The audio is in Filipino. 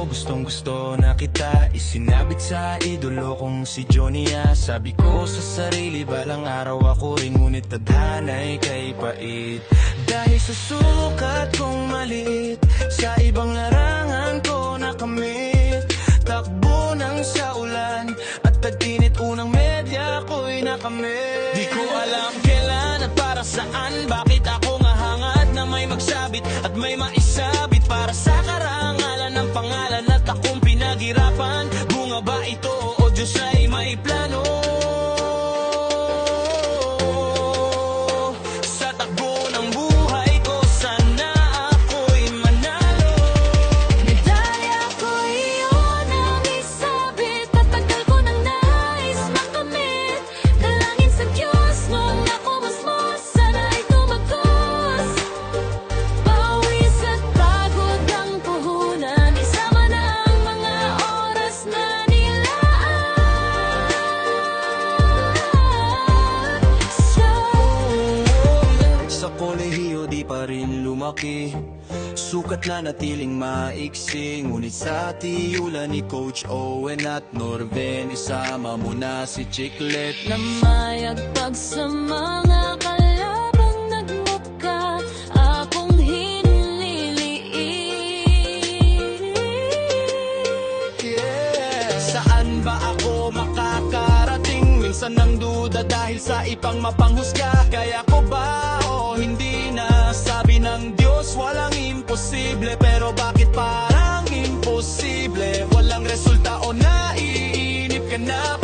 Gustong gusto na kita isinabit sa idolo kong si Johnny. Sabi ko sa sarili, balang araw ako rin, ngunit tadhana'y kay pait. Dahil sa sukat kong maliit, sa ibang larangan ko nakamit. Takbo ng sa ulan at tag-init, unang medya ko'y nakamit. Di ko alam kailan at para saan, bakit ako ngahangad na may magsabit at may maisabit para sa karangalan ng pangalan at akong pinaghirapan. Bunga ba ito o Diyos ay may plano? Sa takbo ng buhay ko, sana ako'y manalo. Medalya ko iyon ang isabit, tatagal ko nang nais makamit. Dalangin sa Diyos nung ako masmos, sana ay tumagos. Pawis at pagod ang puhunan, isama na ang mga oras na nilaan. Sa kolehiyo di pa rin lumaki, sukat na natiling maiksi. Ngunit sa tiyula ni Coach Owen at Norben, isama mo na si Chiclet. Namayagpag sa mga kalabang nagmuka, akong hinliliit. Saan ba ako makakarating? Minsan nang duda dahil sa ipang mapanghusga. Kaya ko ba o hindi na? Sabi ng Diyos walang imposible, pero bakit parang imposible? Walang resulta o naiinip ka na?